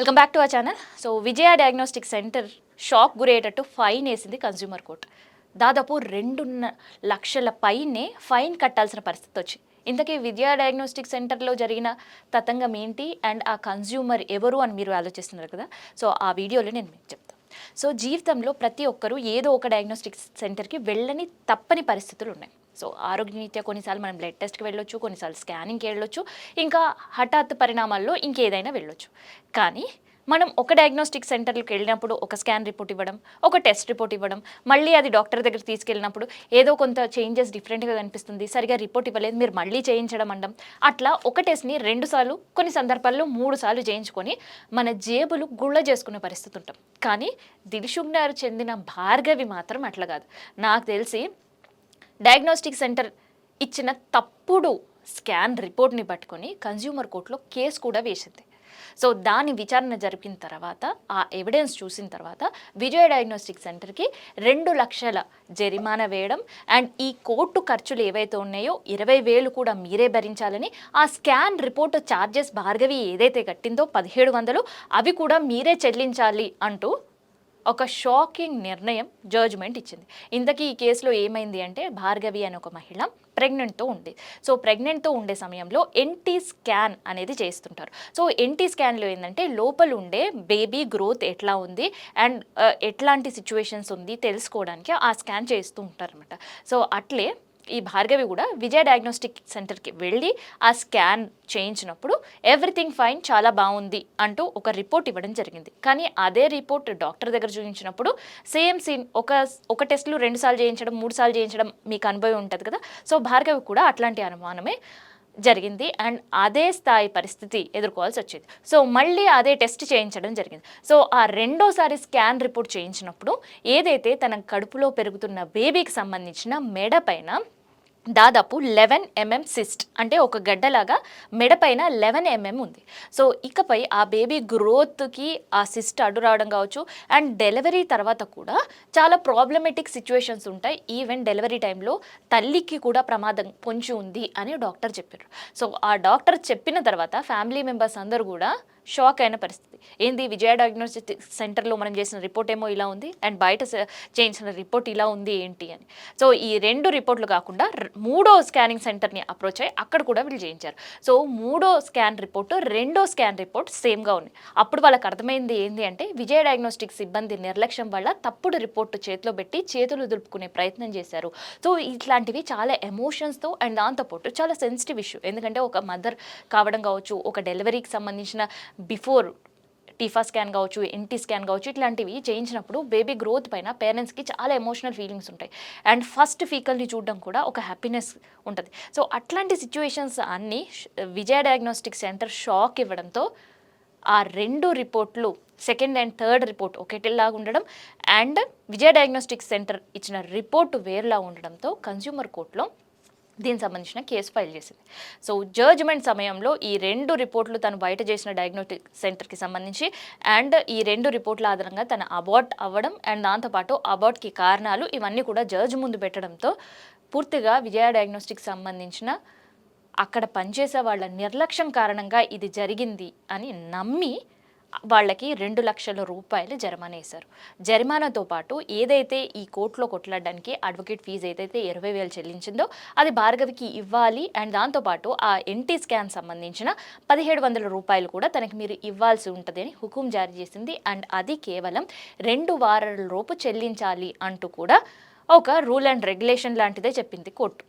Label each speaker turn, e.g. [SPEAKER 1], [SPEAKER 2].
[SPEAKER 1] Welcome back to our channel. So Vijaya diagnostic centre షాక్ గురయ్యేటట్టు fine వేసింది కన్స్యూమర్ కోర్ట్. దాదాపు 2 లక్షల పైనే ఫైన్ కట్టాల్సిన పరిస్థితి వచ్చింది. ఇంతకీ విజయ డయాగ్నోస్టిక్ సెంటర్లో జరిగిన తతంగం ఏంటి అండ్ ఆ కన్స్యూమర్ ఎవరు అని మీరు ఆలోచిస్తున్నారు కదా. సో ఆ వీడియోలో నేను మీకు చెప్తాను. సో జీవితంలో ప్రతి ఒక్కరూ ఏదో ఒక డయాగ్నోస్టిక్ సెంటర్కి వెళ్ళని తప్పని పరిస్థితులు ఉన్నాయి. సో ఆరోగ్యరీత్యా కొన్నిసార్లు మనం బ్లడ్ టెస్ట్కి వెళ్ళొచ్చు, కొన్నిసార్లు స్కానింగ్కి వెళ్ళొచ్చు, ఇంకా హఠాత్ పరిణామాల్లో ఇంకేదైనా వెళ్ళొచ్చు. కానీ మనం ఒక డయాగ్నోస్టిక్ సెంటర్కి వెళ్ళినప్పుడు ఒక స్కాన్ రిపోర్ట్ ఇవ్వడం, ఒక టెస్ట్ రిపోర్ట్ ఇవ్వడం, మళ్ళీ అది డాక్టర్ దగ్గర తీసుకెళ్ళినప్పుడు ఏదో కొంత చేంజెస్ డిఫరెంట్గా కనిపిస్తుంది, సరిగా రిపోర్ట్ ఇవ్వలేదు, మీరు మళ్ళీ చేయించడం అనడం, అట్లా ఒక టెస్ట్ని 2 సార్లు, కొన్ని సందర్భాల్లో 3 సార్లు చేయించుకొని మన జేబులు గుళ్ళ చేసుకునే పరిస్థితి ఉంటాం. కానీ దిల్షుక్ నగర్ చెందిన భార్గవి మాత్రం అట్లా కాదు. నాకు తెలిసి డయాగ్నోస్టిక్ సెంటర్ ఇచ్చిన తప్పుడు స్కాన్ రిపోర్ట్ని పట్టుకొని కన్జ్యూమర్ కోర్టులో కేసు కూడా వేసింది. సో దాని విచారణ జరిపిన తర్వాత ఆ ఎవిడెన్స్ చూసిన తర్వాత విజయ డయాగ్నోస్టిక్ సెంటర్కి 2 లక్షల జరిమానా వేయడం అండ్ ఈ కోర్టు ఖర్చులు ఏవైతే ఉన్నాయో 20,000 కూడా మీరే భరించాలని, ఆ స్కాన్ రిపోర్ట్ ఛార్జెస్ భార్గవి ఏదైతే కట్టిందో 1700 అవి కూడా మీరే చెల్లించాలి అంటూ ఒక షాకింగ్ నిర్ణయం జడ్జ్మెంట్ ఇచ్చింది. ఇంతకీ ఈ కేసులో ఏమైంది అంటే భార్గవి అనే ఒక మహిళ ప్రెగ్నెంట్తో ఉంది. సో ప్రెగ్నెంట్తో ఉండే సమయంలో ఎన్టీ స్కాన్ అనేది చేస్తుంటారు. సో ఎన్టీ స్కాన్లో ఏంటంటే లోపల ఉండే బేబీ గ్రోత్ ఎట్లా ఉంది అండ్ ఎట్లాంటి సిచ్యువేషన్స్ ఉంది తెలుసుకోవడానికి ఆ స్కాన్ చేస్తూ ఉంటారనమాట. సో అట్లే ఈ భార్గవి కూడా విజయ డయాగ్నోస్టిక్ సెంటర్కి వెళ్ళి ఆ స్కాన్ చేయించినప్పుడు ఎవ్రీథింగ్ ఫైన్, చాలా బాగుంది అంటూ ఒక రిపోర్ట్ ఇవ్వడం జరిగింది. కానీ అదే రిపోర్ట్ డాక్టర్ దగ్గర చూపించినప్పుడు సేమ్ సీన్, ఒక టెస్ట్లు 2 సార్లు చేయించడం, 3 సార్లు చేయించడం మీకు అనుభవం ఉంటుంది కదా. సో భార్గవి కూడా అట్లాంటి అనుమానమే జరిగింది అండ్ అదే స్థాయి పరిస్థితి ఎదుర్కోవాల్సి వచ్చింది. సో మళ్ళీ అదే టెస్ట్ చేయించడం జరిగింది. సో ఆ రెండోసారి స్కాన్ రిపోర్ట్ చేయించినప్పుడు ఏదైతే తన కడుపులో పెరుగుతున్న బేబీకి సంబంధించిన మెడ పైన దాదాపు 11 mm సిస్ట్, అంటే ఒక గడ్డలాగా మెడపైన 11 mm ఉంది. సో ఇకపై ఆ బేబీ గ్రోత్కి ఆ సిస్ట్ అడ్డు రావడం కావచ్చు అండ్ డెలివరీ తర్వాత కూడా చాలా ప్రాబ్లమెటిక్ సిచ్యువేషన్స్ ఉంటాయి. ఈవెన్ డెలివరీ టైంలో తల్లికి కూడా ప్రమాదం పొంచి ఉంది అని డాక్టర్ చెప్పారు. సో ఆ డాక్టర్ చెప్పిన తర్వాత ఫ్యామిలీ మెంబర్స్ అందరూ కూడా షాక్ అయిన పరిస్థితి. ఏంది విజయ డయాగ్నోస్టిక్ సెంటర్లో మనం చేసిన రిపోర్ట్ ఏమో ఇలా ఉంది అండ్ బయట చేయించిన రిపోర్ట్ ఇలా ఉంది ఏంటి అని. సో ఈ 2 రిపోర్ట్లు కాకుండా 3వ స్కానింగ్ సెంటర్ని అప్రోచ్ అయ్యి అక్కడ కూడా వీళ్ళు చేయించారు. సో 3వ స్కాన్ రిపోర్టు, 2వ స్కాన్ రిపోర్ట్ సేమ్గా ఉన్నాయి. అప్పుడు వాళ్ళకి అర్థమైంది ఏంటి అంటే విజయ డయాగ్నోస్టిక్ సిబ్బంది నిర్లక్ష్యం వల్ల తప్పుడు రిపోర్టు చేతిలో పెట్టి చేతులు దులుపుకునే ప్రయత్నం చేశారు. సో ఇట్లాంటివి చాలా ఎమోషన్స్తో అండ్ దాంతోపాటు చాలా సెన్సిటివ్ ఇష్యూ. ఎందుకంటే ఒక మదర్ కావడం కావచ్చు, ఒక డెలివరీకి సంబంధించిన బిఫోర్ టీఫా స్కాన్ కావచ్చు, ఎన్టీ స్కాన్ కావచ్చు, ఇట్లాంటివి చేయించినప్పుడు బేబీ గ్రోత్ పైన పేరెంట్స్కి చాలా ఎమోషనల్ ఫీలింగ్స్ ఉంటాయి అండ్ ఫస్ట్ ఫీకల్ని చూడడం కూడా ఒక హ్యాపీనెస్ ఉంటుంది. సో అట్లాంటి సిచ్యువేషన్స్ అన్నీ విజయ డయాగ్నోస్టిక్ సెంటర్ షాక్ ఇవ్వడంతో ఆ 2 రిపోర్ట్లు, సెకండ్ అండ్ థర్డ్ రిపోర్ట్ ఒకటిలాగా ఉండడం అండ్ విజయ డయాగ్నోస్టిక్ సెంటర్ ఇచ్చిన రిపోర్టు వేరులా ఉండడంతో కన్స్యూమర్ కోర్టులో దీనికి సంబంధించిన కేసు ఫైల్ చేసింది. సో జడ్జ్మెంట్ సమయంలో ఈ 2 రిపోర్ట్లు తను బయట చేసిన డయాగ్నోస్టిక్ సెంటర్కి సంబంధించి అండ్ ఈ 2 రిపోర్ట్ల ఆధారంగా తన అబార్ట్ అవ్వడం అండ్ దాంతోపాటు అబార్ట్కి కారణాలు ఇవన్నీ కూడా జడ్జ్ ముందు పెట్టడంతో పూర్తిగా విజయ డయాగ్నోస్టిక్ సంబంధించిన అక్కడ పనిచేసే వాళ్ళ నిర్లక్ష్యం కారణంగా ఇది జరిగింది అని నమ్మి వాళ్ళకి 2 లక్షల రూపాయలు జరిమానా వేశారు. జరిమానాతో పాటు ఏదైతే ఈ కోర్టులో కొట్లాడడానికి అడ్వకేట్ ఫీజు ఏదైతే 20,000 చెల్లించిందో అది భార్గవికి ఇవ్వాలి అండ్ దాంతోపాటు ఆ ఎన్టీ స్కాన్ సంబంధించిన 1,700 రూపాయలు కూడా తనకి మీరు ఇవ్వాల్సి ఉంటుంది అని హుకుం జారీ చేసింది అండ్ అది కేవలం 2 వారాల లోపు చెల్లించాలి అంటూ కూడా ఒక రూల్ అండ్ రెగ్యులేషన్ లాంటిదే చెప్పింది కోర్టు.